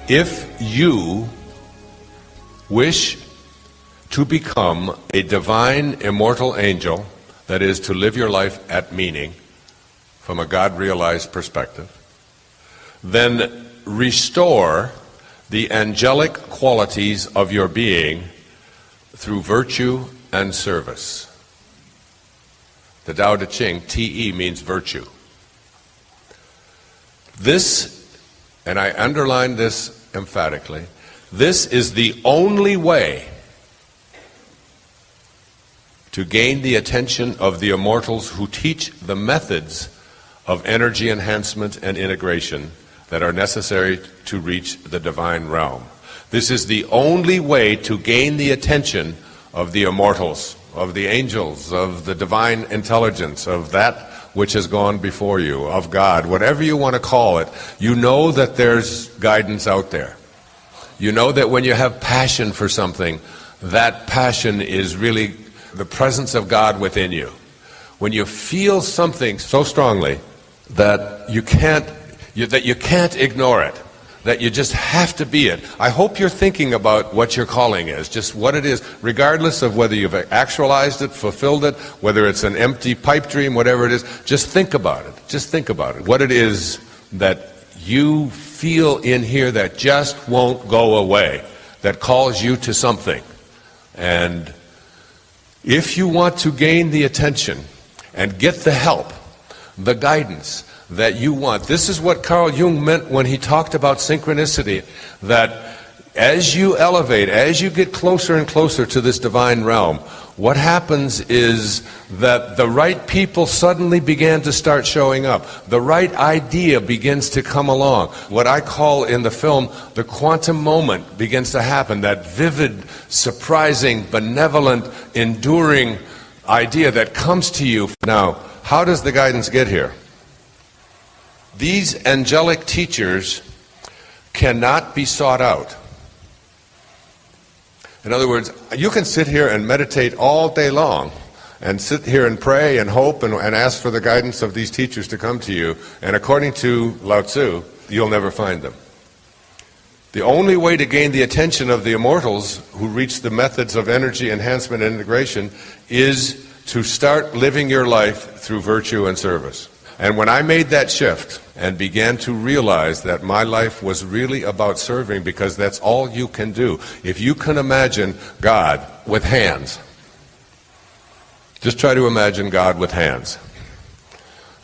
If you wish to become a divine immortal angel, that is, to live your life at meaning from a God-realized perspective, then restore the angelic qualities of your being through virtue and service. The Tao Te Ching, Te means virtue. This, and I underline this emphatically, this is the only way to gain the attention of the immortals who teach the methods of energy enhancement and integration that are necessary to reach the divine realm. This is the only way to gain the attention of the immortals, of the angels, of the divine intelligence, of that which has gone before you, of God, whatever you want to call it. You know that there's guidance out there. You know that when you have passion for something, that passion is really the presence of God within you. When you feel something so strongly that you can't ignore it, that you just have to be it. I hope you're thinking about what your calling is, just what it is, regardless of whether you've actualized it, fulfilled it, whether it's an empty pipe dream, whatever it is. Just think about it. Just think about it. What it is that you feel in here that just won't go away, that calls you to something. And if you want to gain the attention and get the help, the guidance that you want, this is what Carl Jung meant when he talked about synchronicity, that as you elevate, as you get closer and closer to this divine realm, what happens is that the right people suddenly began to start showing up. The right idea begins to come along. What I call in the film, the quantum moment begins to happen, that vivid, surprising, benevolent, enduring idea that comes to you. Now, how does the guidance get here? These angelic teachers cannot be sought out. In other words, you can sit here and meditate all day long and sit here and pray and hope and ask for the guidance of these teachers to come to you, and according to Lao Tzu, you'll never find them. The only way to gain the attention of the immortals who reach the methods of energy enhancement and integration is to start living your life through virtue and service. And when I made that shift and began to realize that my life was really about serving, because that's all you can do. If you can imagine God with hands, just try to imagine God with hands.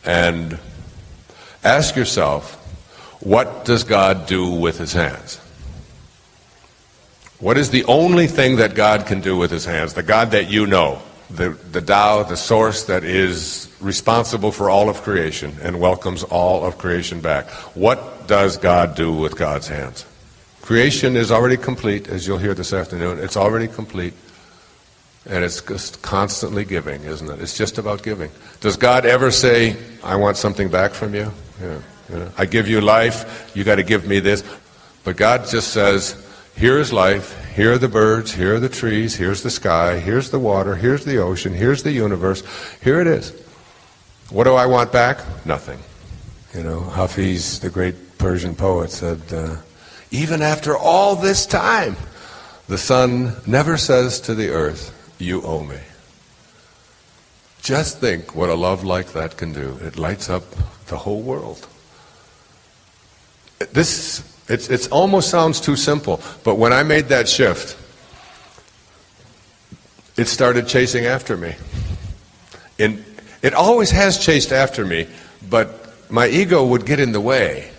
And ask yourself, what does God do with his hands? What is the only thing that God can do with his hands? The God that you know. The Tao, the source that is responsible for all of creation and welcomes all of creation back. What does God do with God's hands? Creation is already complete, as you'll hear this afternoon. It's already complete, and it's just constantly giving, isn't it? It's just about giving. Does God ever say, I want something back from you? Yeah, I give you life, you got to give me this. But God just says, here is life. Here are the birds, here are the trees, here's the sky, here's the water, here's the ocean, here's the universe. Here it is. What do I want back? Nothing. You know, Hafiz, the great Persian poet, said, even after all this time, the sun never says to the earth, you owe me. Just think what a love like that can do. It lights up the whole world. It almost sounds too simple, but when I made that shift, it started chasing after me. It always has chased after me, but my ego would get in the way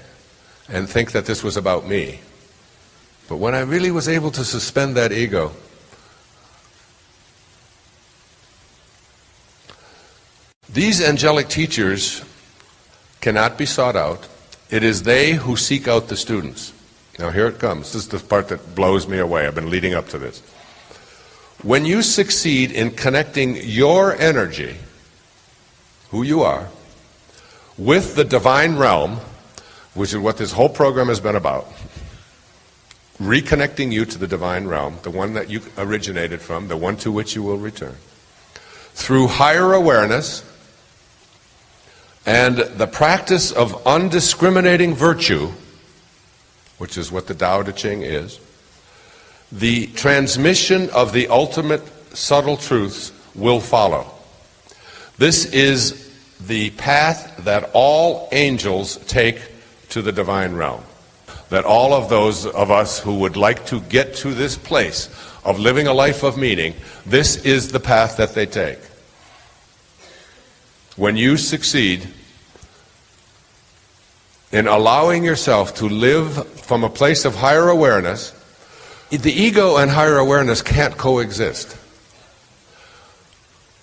and think that this was about me. But when I really was able to suspend that ego, these angelic teachers cannot be sought out. It is they who seek out the students. Now here it comes. This is the part that blows me away. I've been leading up to this. When you succeed in connecting your energy, who you are, with the divine realm, which is what this whole program has been about, reconnecting you to the divine realm, the one that you originated from, the one to which you will return, through higher awareness and the practice of undiscriminating virtue, which is what the Tao Te Ching is, the transmission of the ultimate subtle truths will follow. This is the path that all angels take to the divine realm. That all of those of us who would like to get to this place of living a life of meaning, this is the path that they take. When you succeed in allowing yourself to live from a place of higher awareness, the ego and higher awareness can't coexist.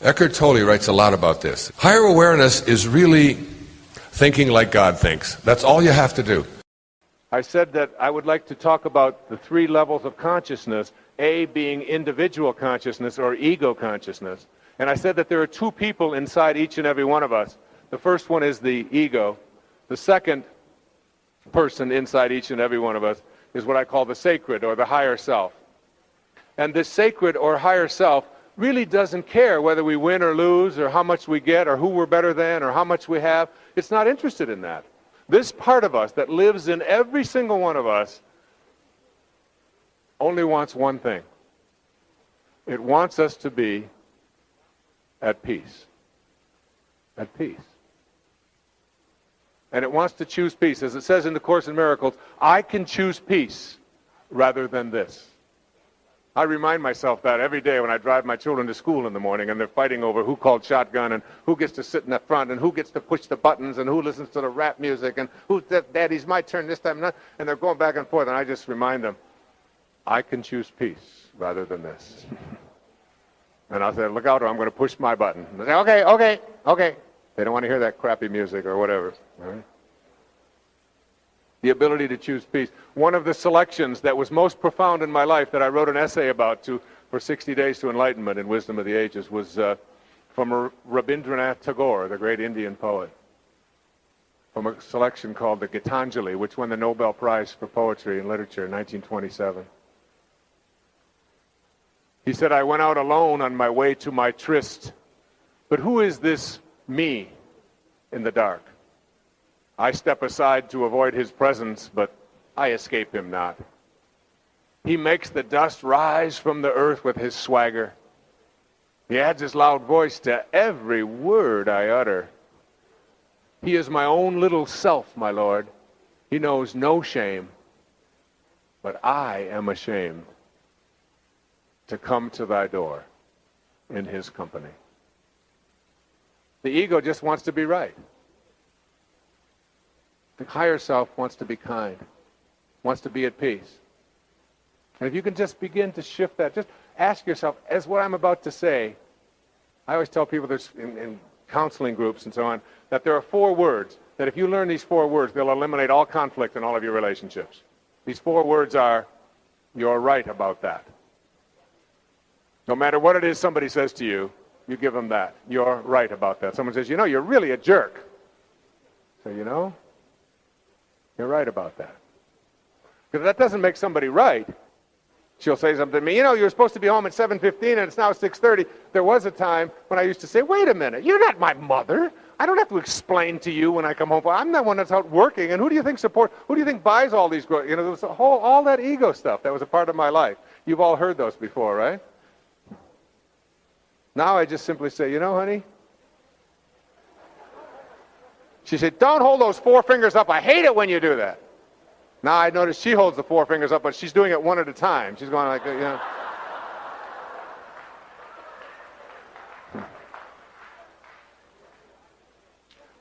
Eckhart Tolle writes a lot about this. Higher awareness is really thinking like God thinks. That's all you have to do. I said that I would like to talk about the three levels of consciousness, A being individual consciousness or ego consciousness. And I said that there are two people inside each and every one of us. The first one is the ego. The second person inside each and every one of us is what I call the sacred or the higher self. And this sacred or higher self really doesn't care whether we win or lose or how much we get or who we're better than or how much we have. It's not interested in that. This part of us that lives in every single one of us only wants one thing. It wants us to be at peace. At peace. And it wants to choose peace. As it says in the Course in Miracles, I can choose peace rather than this. I remind myself that every day when I drive my children to school in the morning and they're fighting over who called shotgun and who gets to sit in the front and who gets to push the buttons and who listens to the rap music and who's daddy's my turn this time, and they're going back and forth, and I just remind them, I can choose peace rather than this. And I'll say, look out or I'm going to push my button. And they say, okay. They don't want to hear that crappy music or whatever. All right? The ability to choose peace. One of the selections that was most profound in my life that I wrote an essay about for 60 Days to Enlightenment in Wisdom of the Ages was from Rabindranath Tagore, the great Indian poet, from a selection called the Gitanjali, which won the Nobel Prize for Poetry and Literature in 1927. He said, I went out alone on my way to my tryst, but who is this me in the dark? I step aside to avoid his presence, but I escape him not. He makes the dust rise from the earth with his swagger. He adds his loud voice to every word I utter. He is my own little self, my Lord. He knows no shame, but I am ashamed to come to thy door in his company. The ego just wants to be right. The higher self wants to be kind, wants to be at peace. And if you can just begin to shift that, just ask yourself, as what I'm about to say, I always tell people this in counseling groups and so on, that there are 4 words, that if you learn these 4 words, they'll eliminate all conflict in all of your relationships. These 4 words are, you're right about that. No matter what it is somebody says to you, you give them that. You're right about that. Someone says, you know, you're really a jerk. So, you know, you're right about that. Because that doesn't make somebody right. She'll say something to me, you know, you were supposed to be home at 7:15 and it's now 6:30. There was a time when I used to say, wait a minute, you're not my mother. I don't have to explain to you when I come home. I'm the one that's out working, and who do you think buys all these, you know, there was all that ego stuff that was a part of my life. You've all heard those before, right? Now I just simply say, you know, honey, she said, don't hold those 4 fingers up. I hate it when you do that. Now I notice she holds the 4 fingers up, but she's doing it one at a time. She's going like, you know.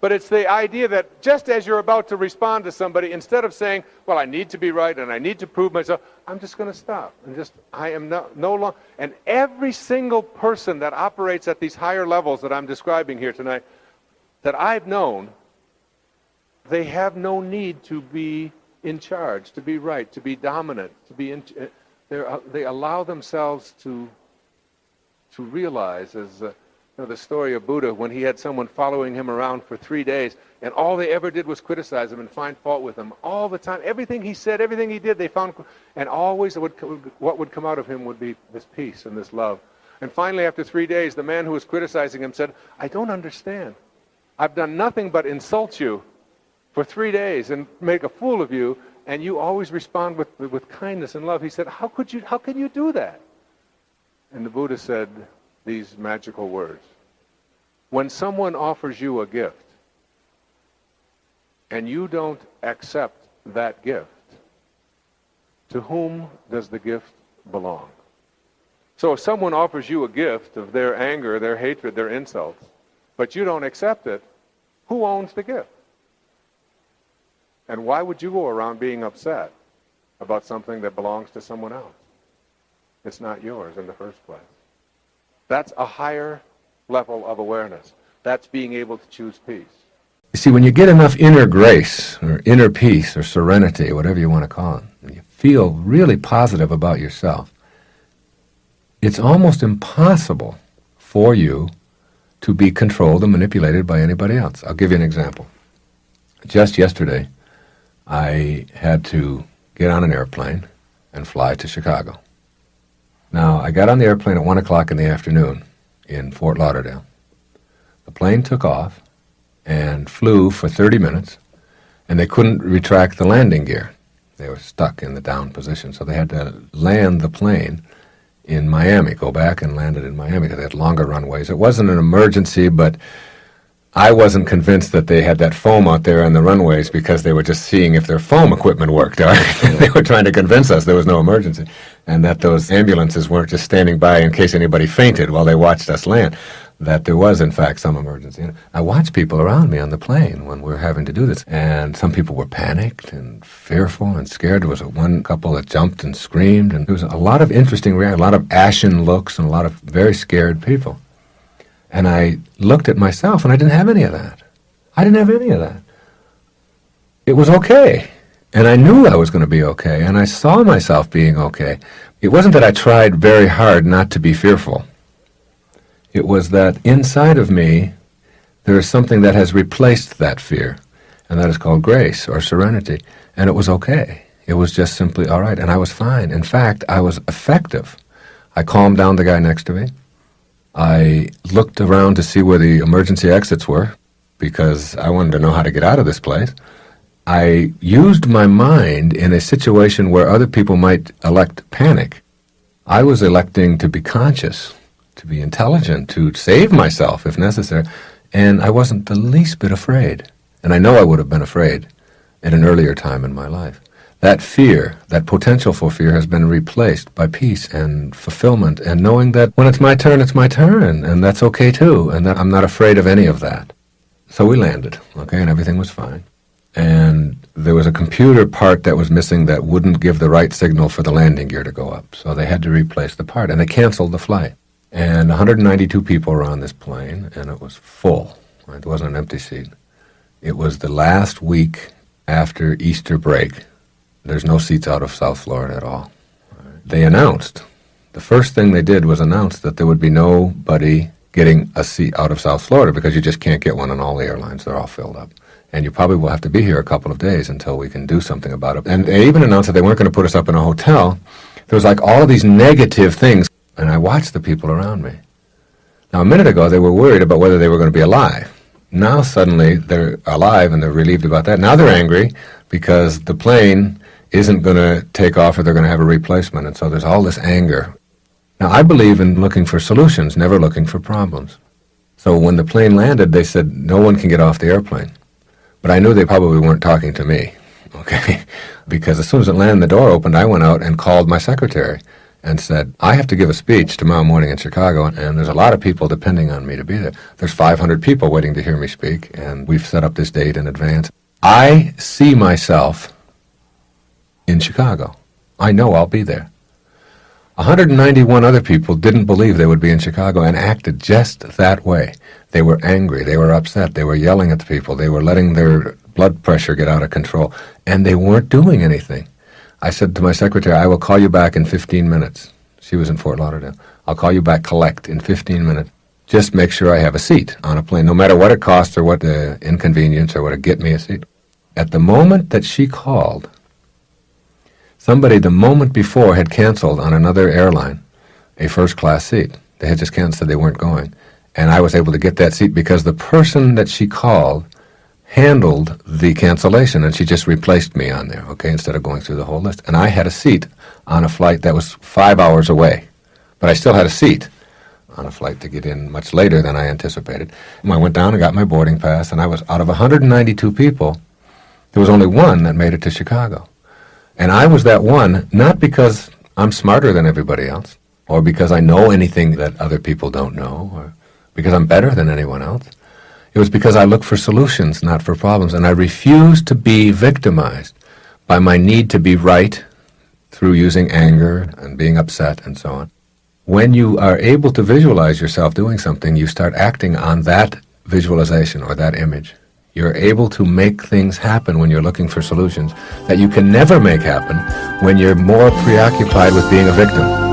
But it's the idea that just as you're about to respond to somebody, instead of saying, well, I need to be right and I need to prove myself, I'm just going to stop. I am no longer. And every single person that operates at these higher levels that I'm describing here tonight, that I've known, they have no need to be in charge, to be right, to be dominant, to be they allow themselves to realize, as you know, the story of Buddha, when he had someone following him around for 3 days, and all they ever did was criticize him and find fault with him all the time. Everything he said, everything he did, they found, and always what would come out of him would be this peace and this love. And finally, after 3 days, the man who was criticizing him said, I don't understand. I've done nothing but insult you for 3 days and make a fool of you, and you always respond with kindness and love. He said, how can you do that? And the Buddha said these magical words. When someone offers you a gift, and you don't accept that gift, to whom does the gift belong? So if someone offers you a gift of their anger, their hatred, their insults, but you don't accept it, who owns the gift? And why would you go around being upset about something that belongs to someone else? It's not yours in the first place. That's a higher level of awareness. That's being able to choose peace. You see, when you get enough inner grace, or inner peace, or serenity, whatever you want to call it, and you feel really positive about yourself, it's almost impossible for you to be controlled and manipulated by anybody else. I'll give you an example. Just yesterday, I had to get on an airplane and fly to Chicago. Now, I got on the airplane at 1 o'clock in the afternoon in Fort Lauderdale. The plane took off and flew for 30 minutes, and they couldn't retract the landing gear. They were stuck in the down position, so they had to land the plane in Miami, go back and land it in Miami because they had longer runways. It wasn't an emergency, but I wasn't convinced that they had that foam out there on the runways because they were just seeing if their foam equipment worked. They were trying to convince us there was no emergency and that those ambulances weren't just standing by in case anybody fainted while they watched us land, that there was, in fact, some emergency. I watched people around me on the plane when we were having to do this, and some people were panicked and fearful and scared. There was one couple that jumped and screamed, and there was a lot of interesting reactions, a lot of ashen looks, and a lot of very scared people. And I looked at myself, and I didn't have any of that. I didn't have any of that. It was okay. And I knew I was going to be okay, and I saw myself being okay. It wasn't that I tried very hard not to be fearful. It was that inside of me, there is something that has replaced that fear, and that is called grace or serenity, and it was okay. It was just simply all right, and I was fine. In fact, I was effective. I calmed down the guy next to me. I looked around to see where the emergency exits were, because I wanted to know how to get out of this place. I used my mind in a situation where other people might elect panic. I was electing to be conscious, to be intelligent, to save myself if necessary, and I wasn't the least bit afraid. And I know I would have been afraid at an earlier time in my life. That fear, that potential for fear, has been replaced by peace and fulfillment and knowing that when it's my turn, and that's okay too, and that I'm not afraid of any of that. So we landed, okay, and everything was fine. And there was a computer part that was missing that wouldn't give the right signal for the landing gear to go up, so they had to replace the part, and they canceled the flight. And 192 people were on this plane, and it was full. Right? There wasn't an empty seat. It was the last week after Easter break. There's no seats out of South Florida at all. Right? They announced, the first thing they did was announce that there would be nobody getting a seat out of South Florida because you just can't get one on all the airlines. They're all filled up. And you probably will have to be here a couple of days until we can do something about it. And they even announced that they weren't going to put us up in a hotel. There was like all of these negative things. And I watched the people around me. Now, a minute ago, they were worried about whether they were going to be alive. Now, suddenly, they're alive, and they're relieved about that. Now they're angry because the plane isn't going to take off or they're going to have a replacement. And so there's all this anger. Now, I believe in looking for solutions, never looking for problems. So when the plane landed, they said, no one can get off the airplane. But I knew they probably weren't talking to me, okay? Because as soon as it landed, the door opened, I went out and called my secretary and said, I have to give a speech tomorrow morning in Chicago, and there's a lot of people depending on me to be there. There's 500 people waiting to hear me speak, and we've set up this date in advance. I see myself in Chicago. I know I'll be there. 191 other people didn't believe they would be in Chicago and acted just that way. They were angry. They were upset. They were yelling at the people. They were letting their blood pressure get out of control, and they weren't doing anything. I said to my secretary, I will call you back in 15 minutes. She was in Fort Lauderdale. I'll call you back collect in 15 minutes. Just make sure I have a seat on a plane, no matter what it costs or what the inconvenience or what it get me a seat. At the moment that she called, somebody the moment before had canceled on another airline a first-class seat. They had just canceled, they weren't going. And I was able to get that seat because the person that she called handled the cancellation, and she just replaced me on there, okay, instead of going through the whole list. And I had a seat on a flight that was 5 hours away, but I still had a seat on a flight to get in much later than I anticipated. And I went down and got my boarding pass, and I was, out of 192 people, there was only one that made it to Chicago. And I was that one, not because I'm smarter than everybody else, or because I know anything that other people don't know, or because I'm better than anyone else. It was because I look for solutions, not for problems, and I refused to be victimized by my need to be right through using anger and being upset and so on. When you are able to visualize yourself doing something, you start acting on that visualization or that image. You're able to make things happen when you're looking for solutions that you can never make happen when you're more preoccupied with being a victim.